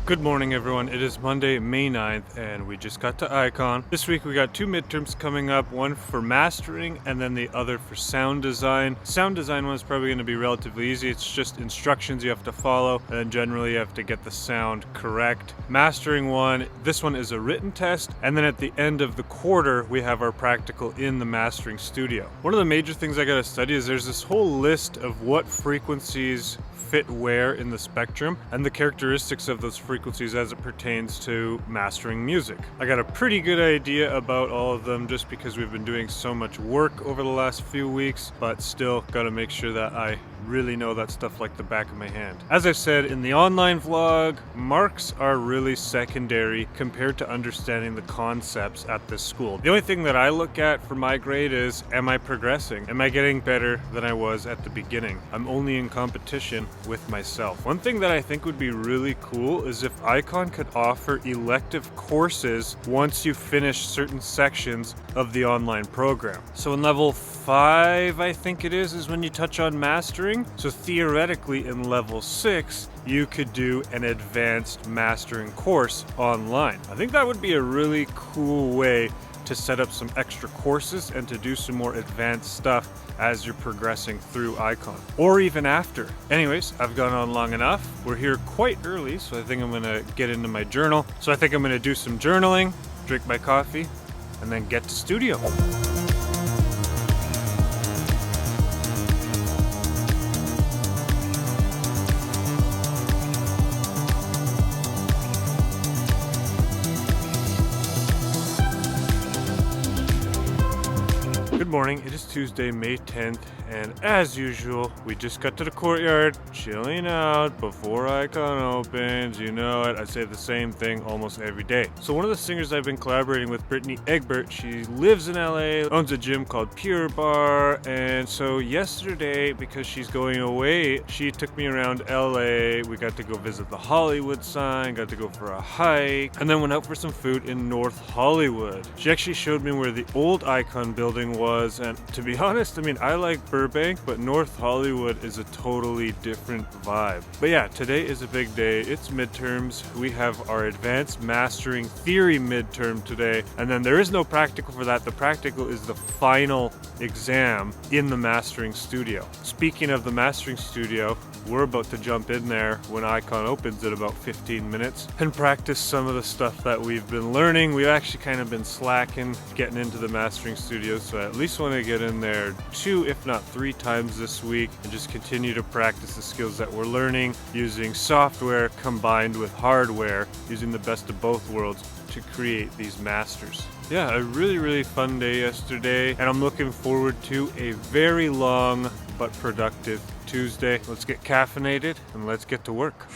Good morning, everyone. It is Monday, May 9th, and we just got to Icon. This week we got two midterms coming up, one for mastering and then the other for sound design. Sound design one is probably going to be relatively easy. It's just instructions you have to follow, and then generally you have to get the sound correct. Mastering one, this one is a written test, and then at the end of the quarter we have our practical in the mastering studio. One of the major things I got to study is there's this whole list of what frequencies fit where in the spectrum and the characteristics of those frequencies as it pertains to mastering music. I got a pretty good idea about all of them just because we've been doing so much work over the last few weeks, but still got to make sure that I really know that stuff like the back of my hand. As I've said in the online vlog, marks are really secondary compared to understanding the concepts at this school. The only thing that I look at for my grade is, am I progressing? Am I getting better than I was at the beginning? I'm only in competition with myself. One thing that I think would be really cool is if Icon could offer elective courses once you finish certain sections of the online program. So in level 5, I think it is when you touch on mastering. So theoretically in level 6, you could do an advanced mastering course online. I think that would be a really cool way to set up some extra courses and to do some more advanced stuff as you're progressing through Icon, or even after. Anyways, I've gone on long enough. We're here quite early, so I think I'm gonna get into my journal. So I think I'm gonna do some journaling, drink my coffee, and then get to studio. Good morning, it is Tuesday, May 10th, and as usual, we just got to the courtyard, chilling out before Icon opens. You know it, I say the same thing almost every day. So one of the singers I've been collaborating with, Brittany Egbert, she lives in LA, owns a gym called Pure Bar, and so yesterday, because she's going away, she took me around LA. We got to go visit the Hollywood sign, got to go for a hike, and then went out for some food in North Hollywood. She actually showed me where the old Icon building was, and to be honest, I mean, I like Burbank, but North Hollywood is a totally different vibe. But yeah, today is a big day. It's midterms. We have our advanced mastering theory midterm today, and then there is no practical for that. The practical is the final exam in the mastering studio. Speaking of the mastering studio, we're about to jump in there when Icon opens in about 15 minutes and practice some of the stuff that we've been learning. We've actually kind of been slacking getting into the mastering studio, so I at least want to get in there 2, if not 3 times this week and just continue to practice the skills that we're learning using software combined with hardware, using the best of both worlds to create these masters. Yeah, a really fun day yesterday, and I'm looking forward to a very long but productive Tuesday. Let's get caffeinated and let's get to work.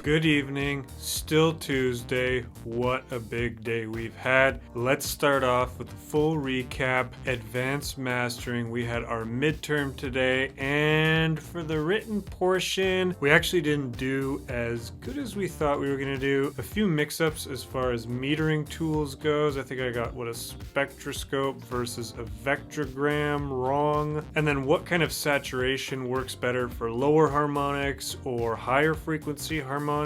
Good evening, still Tuesday. What a big day we've had. Let's start off with a full recap. Advanced mastering, we had our midterm today, and for the written portion, we actually didn't do as good as we thought we were gonna do. A few mix-ups as far as metering tools goes. I think I got a spectroscope versus a vectrogram wrong. And then what kind of saturation works better for lower harmonics or higher frequency harmonics.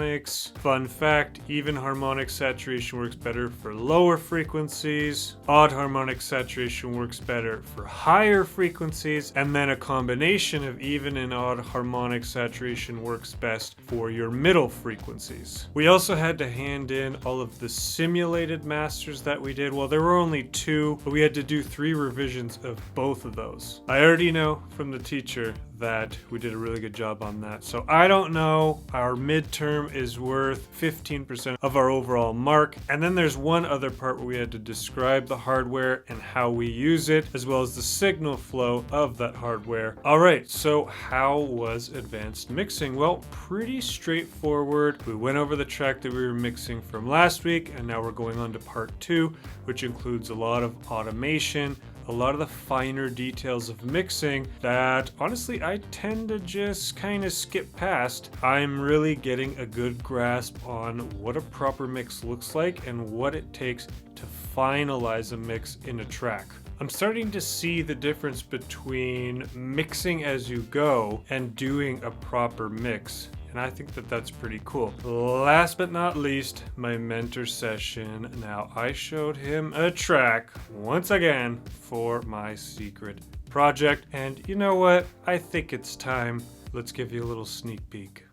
Fun fact, even harmonic saturation works better for lower frequencies, odd harmonic saturation works better for higher frequencies, and then a combination of even and odd harmonic saturation works best for your middle frequencies. We also had to hand in all of the simulated masters that we did. Well, there were only 2, but we had to do 3 revisions of both of those. I already know from the teacher that we did a really good job on that. So I don't know, our midterm is worth 15% of our overall mark. And then there's one other part where we had to describe the hardware and how we use it, as well as the signal flow of that hardware. All right, so how was advanced mixing? Well, pretty straightforward. We went over the track that we were mixing from last week, and now we're going on to part 2, which includes a lot of automation, a lot of the finer details of mixing that honestly I tend to just kind of skip past. I'm really getting a good grasp on what a proper mix looks like and what it takes to finalize a mix in a track. I'm starting to see the difference between mixing as you go and doing a proper mix. And I think that that's pretty cool. Last but not least, my mentor session. Now, I showed him a track once again for my secret project. And you know what? I think it's time. Let's give you a little sneak peek.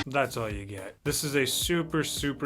That's all you get. This is a super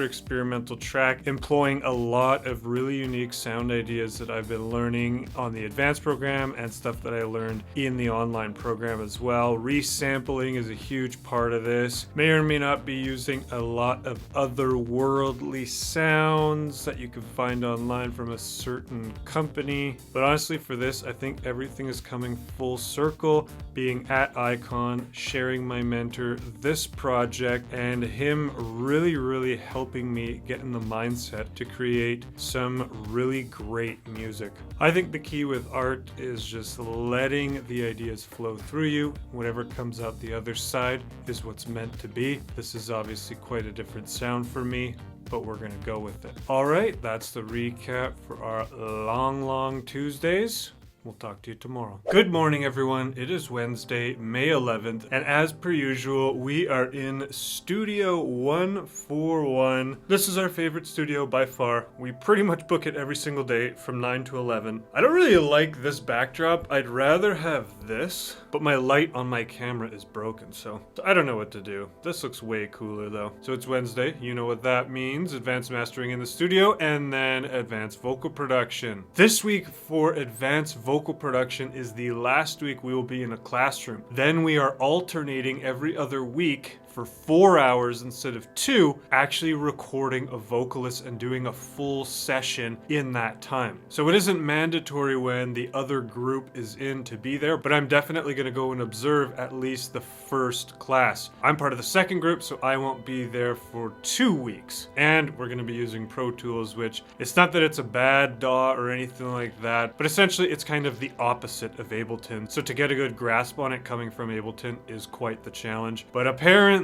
experimental track employing a lot of really unique sound ideas that I've been learning on the advanced program and stuff that I learned in the online program as well. Resampling is a huge part of this. May or may not be using a lot of otherworldly sounds that you can find online from a certain company. But honestly, for this, I think everything is coming full circle. Being at Icon, sharing my mentor this project, and him really helping me get in the mindset to create some really great music. I think the key with art is just letting the ideas flow through you. Whatever comes out the other side is what's meant to be. This is obviously quite a different sound for me, but we're gonna go with it. All right, that's the recap for our long Tuesdays. We'll talk to you tomorrow. Good morning, everyone. It is Wednesday, May 11th, and as per usual, we are in Studio 141. This is our favorite studio by far. We pretty much book it every single day from 9 to 11. I don't really like this backdrop. I'd rather have this, but my light on my camera is broken, so I don't know what to do. This looks way cooler though. So it's Wednesday. You know what that means. Advanced mastering in the studio, and then advanced vocal production. This week for advanced vocal production is the last week we will be in a classroom. Then we are alternating every other week for 4 hours instead of 2, actually recording a vocalist and doing a full session in that time. So it isn't mandatory when the other group is in to be there, but I'm definitely going to go and observe at least the first class. I'm part of the second group, so I won't be there for 2 weeks. And we're going to be using Pro Tools, which it's not that it's a bad DAW or anything like that, but essentially it's kind of the opposite of Ableton. So to get a good grasp on it coming from Ableton is quite the challenge. But apparently,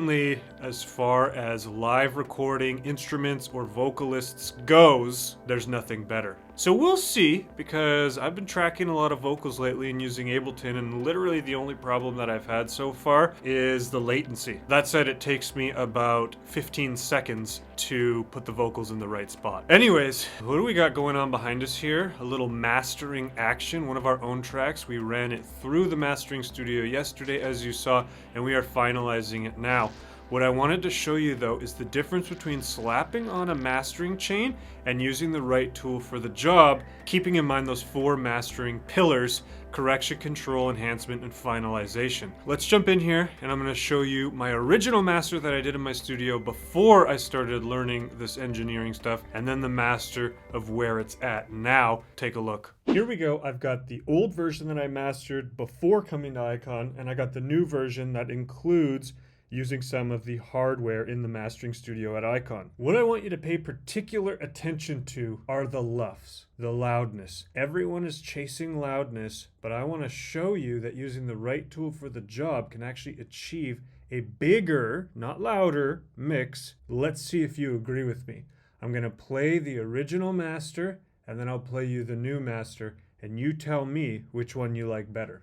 as far as live recording instruments or vocalists goes, there's nothing better. So we'll see, because I've been tracking a lot of vocals lately and using Ableton, and literally the only problem that I've had so far is the latency. That said, it takes me about 15 seconds to put the vocals in the right spot. Anyways, what do we got going on behind us here? A little mastering action, one of our own tracks. We ran it through the mastering studio yesterday, as you saw, and we are finalizing it now. What I wanted to show you though is the difference between slapping on a mastering chain and using the right tool for the job, keeping in mind those 4 mastering pillars: correction, control, enhancement, and finalization. Let's jump in here and I'm going to show you my original master that I did in my studio before I started learning this engineering stuff, and then the master of where it's at now. Take a look. Here we go. I've got the old version that I mastered before coming to Icon, and I got the new version that includes using some of the hardware in the mastering studio at Icon. What I want you to pay particular attention to are the LUFS, the loudness. Everyone is chasing loudness, but I want to show you that using the right tool for the job can actually achieve a bigger, not louder, mix. Let's see if you agree with me. I'm going to play the original master, and then I'll play you the new master, and you tell me which one you like better.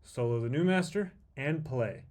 Solo the new master and play.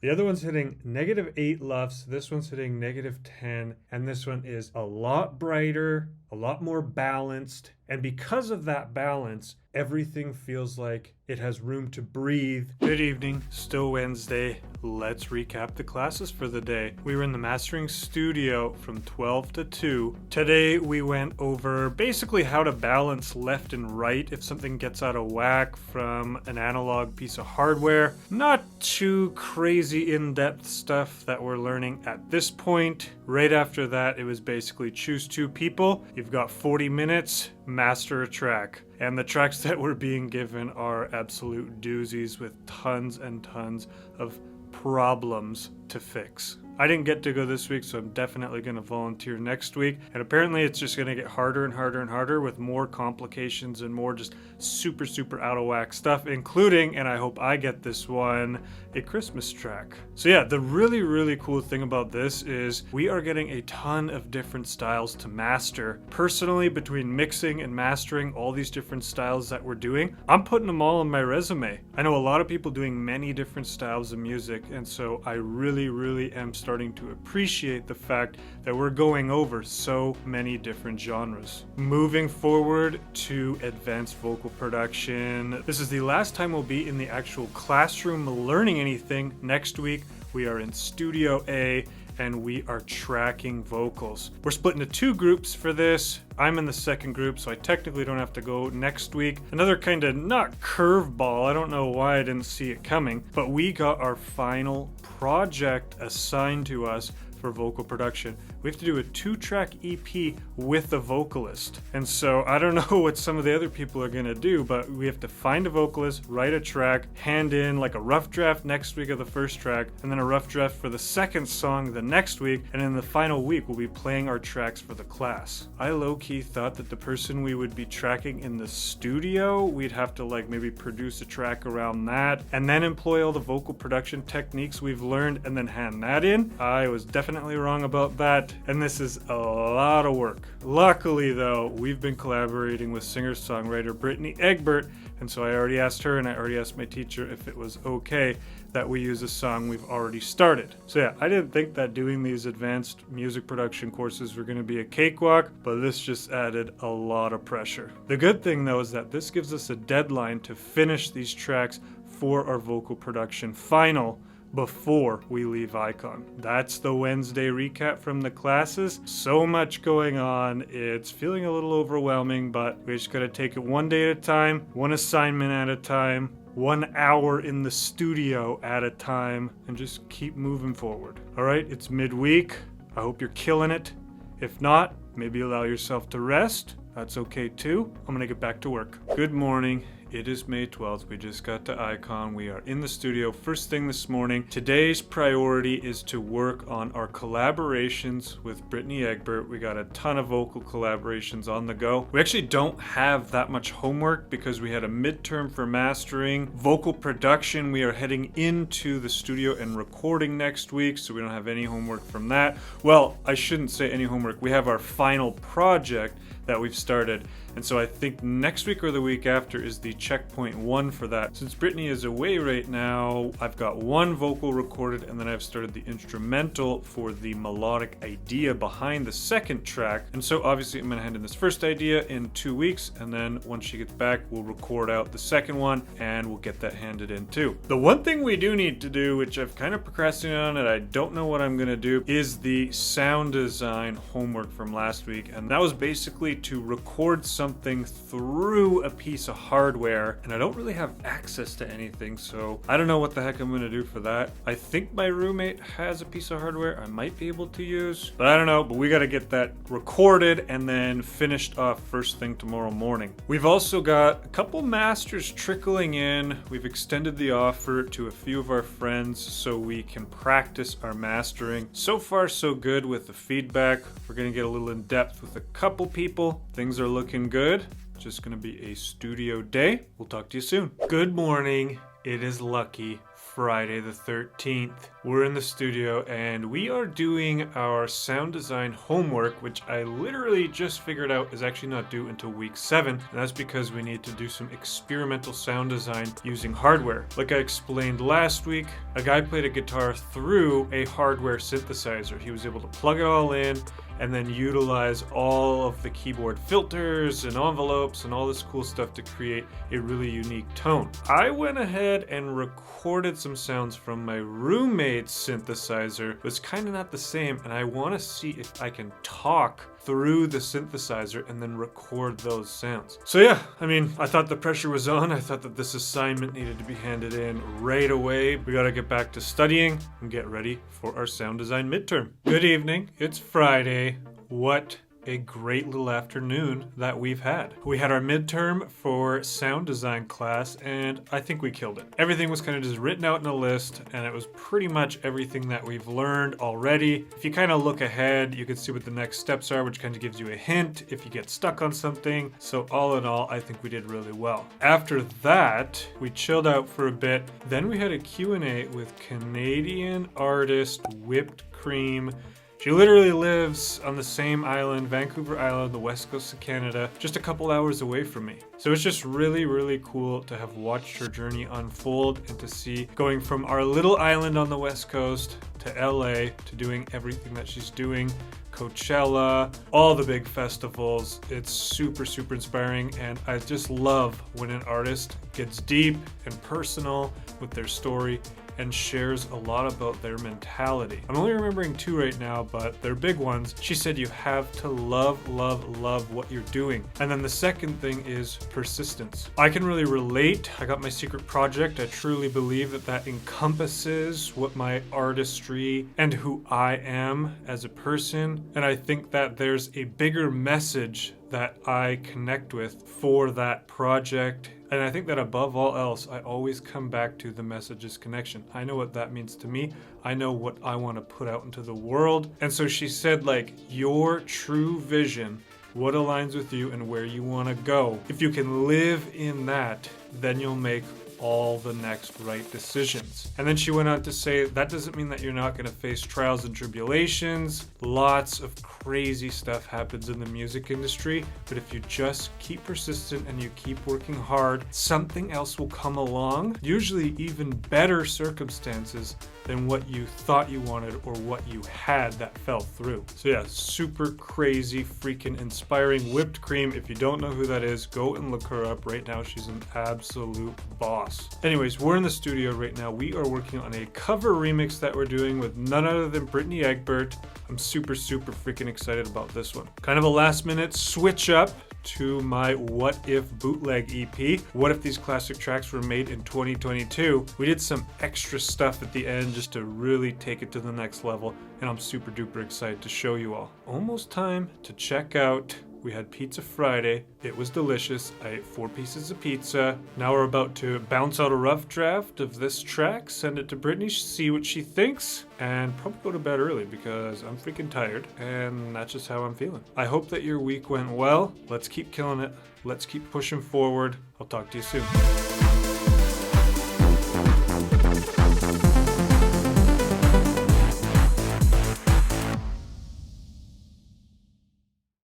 The other one's hitting -8 LUFS, this one's hitting -10, and this one is a lot brighter, a lot more balanced, and because of that balance, everything feels like it has room to breathe. Good evening, still Wednesday. Let's recap the classes for the day. We were in the mastering studio from 12 to 2. Today we went over basically how to balance left and right if something gets out of whack from an analog piece of hardware. Not too crazy in-depth stuff that we're learning at this point. Right after that, it was basically choose 2 people. You've got 40 minutes, master a track. And the tracks that we're being given are absolute doozies with tons and tons of problems to fix. I didn't get to go this week, so I'm definitely going to volunteer next week. And apparently it's just going to get harder and harder and harder with more complications and more just super out of whack stuff, including, and I hope I get this one, a Christmas track. So yeah, the really cool thing about this is we are getting a ton of different styles to master. Personally, between mixing and mastering all these different styles that we're doing, I'm putting them all on my resume. I know a lot of people doing many different styles of music, and so I really am starting to appreciate the fact that we're going over so many different genres. Moving forward to advanced vocal production. This is the last time we'll be in the actual classroom learning anything. Next week, we are in Studio A and we are tracking vocals. We're split into 2 groups for this. I'm in the second group, so I technically don't have to go next week. Another kind of not curveball, I don't know why I didn't see it coming, but we got our final project assigned to us for vocal production. We have to do a 2-track EP with a vocalist. And so I don't know what some of the other people are gonna do, but we have to find a vocalist, write a track, hand in like a rough draft next week of the first track, and then a rough draft for the second song the next week, and in the final week we'll be playing our tracks for the class. I low-key thought that the person we would be tracking in the studio, we'd have to like maybe produce a track around that, and then employ all the vocal production techniques we've learned, and then hand that in. I was definitely wrong about that, and this is a lot of work. Luckily though, we've been collaborating with singer-songwriter Brittany Egbert, and so I already asked her and I already asked my teacher if it was okay that we use a song we've already started. So yeah, I didn't think that doing these advanced music production courses were going to be a cakewalk, but this just added a lot of pressure. The good thing though is that this gives us a deadline to finish these tracks for our vocal production final before we leave Icon. That's the Wednesday recap from the classes. So much going on. It's feeling a little overwhelming, but we just gotta take it one day at a time, one assignment at a time, 1 hour in the studio at a time, and just keep moving forward. All right, it's midweek. I hope you're killing it. If not, maybe allow yourself to rest. That's okay too. I'm gonna get back to work. Good morning. It is May 12th. We just got to Icon. We are in the studio first thing this morning. Today's priority is to work on our collaborations with Brittany Egbert. We got a ton of vocal collaborations on the go. We actually don't have that much homework because we had a midterm for mastering. Vocal production, we are heading into the studio and recording next week, so we don't have any homework from that. Well, I shouldn't say any homework. We have our final project that we've started. And so I think next week or the week after is the checkpoint 1 for that. Since Brittany is away right now, I've got 1 vocal recorded, and then I've started the instrumental for the melodic idea behind the second track. And so obviously I'm gonna hand in this first idea in 2 weeks, and then once she gets back, we'll record out the second one and we'll get that handed in too. The one thing we do need to do, which I've kind of procrastinated on and I don't know what I'm gonna do, is the sound design homework from last week. And that was basically to record something through a piece of hardware, and I don't really have access to anything, so I don't know what the heck I'm gonna do for that. I think my roommate has a piece of hardware I might be able to use, but I don't know. But we gotta get that recorded and then finished off first thing tomorrow morning. We've also got a couple masters trickling in. We've extended the offer to a few of our friends so we can practice our mastering. So far so good with the feedback. We're gonna get a little in depth with a couple people. Things are looking good. Just gonna be a studio day. We'll talk to you soon. Good morning. It is lucky Friday the 13th. We're in the studio and we are doing our sound design homework, which I literally just figured out is actually not due until week 7. And that's because we need to do some experimental sound design using hardware. Like I explained last week, a guy played a guitar through a hardware synthesizer. He was able to plug it all in and then utilize all of the keyboard filters and envelopes and all this cool stuff to create a really unique tone. I went ahead and recorded some sounds from my roommate's synthesizer. It was kind of not the same, and I want to see if I can talk through the synthesizer and then record those sounds. So yeah, I mean, I thought the pressure was on. I thought that this assignment needed to be handed in right away. We gotta get back to studying and get ready for our sound design midterm. Good evening, it's Friday. What a great little afternoon that we've had. We had our midterm for sound design class and I think we killed it. Everything was kind of just written out in a list and it was pretty much everything that we've learned already. If you kind of look ahead, you can see what the next steps are, which kind of gives you a hint if you get stuck on something. So all in all, I think we did really well. After that, we chilled out for a bit. Then we had a Q&A with Canadian artist Whipped Cream. She literally lives on the same island, Vancouver Island, the west coast of Canada, just a couple hours away from me. So it's just really, really cool to have watched her journey unfold and to see going from our little island on the west coast to LA to doing everything that she's doing. Coachella, all the big festivals. It's super, super inspiring, and I just love when an artist gets deep and personal with their story and shares a lot about their mentality. I'm only remembering 2 right now, but they're big ones. She said you have to love, love, love what you're doing. And then the second thing is persistence. I can really relate. I got my secret project. I truly believe that that encompasses what my artistry and who I am as a person. And I think that there's a bigger message that I connect with for that project. And I think that above all else, I always come back to the messages connection. I know what that means to me. I know what I want to put out into the world. And so she said, like, your true vision, what aligns with you and where you want to go. If you can live in that, then you'll make all the next right decisions. And then she went on to say that doesn't mean that you're not going to face trials and tribulations. Lots of crazy stuff happens in the music industry, but if you just keep persistent and you keep working hard, something else will come along, usually even better circumstances than what you thought you wanted or what you had that fell through. So yeah, super crazy, freaking inspiring. Whipped Cream, if you don't know who that is, go and look her up right now. She's an absolute boss. Anyways, we're in the studio right now. We are working on a cover remix that we're doing with none other than Brittany Egbert. I'm super, super freaking excited about this one. Kind of a last minute switch up to my What If bootleg EP. What if these classic tracks were made in 2022? We did some extra stuff at the end just to really take it to the next level, and I'm super duper excited to show you all. Almost time to check out. We had Pizza Friday. It was delicious. I ate 4 pieces of pizza. Now we're about to bounce out a rough draft of this track, send it to Brittany, see what she thinks, and probably go to bed early because I'm freaking tired, and that's just how I'm feeling. I hope that your week went well. Let's keep killing it. Let's keep pushing forward. I'll talk to you soon.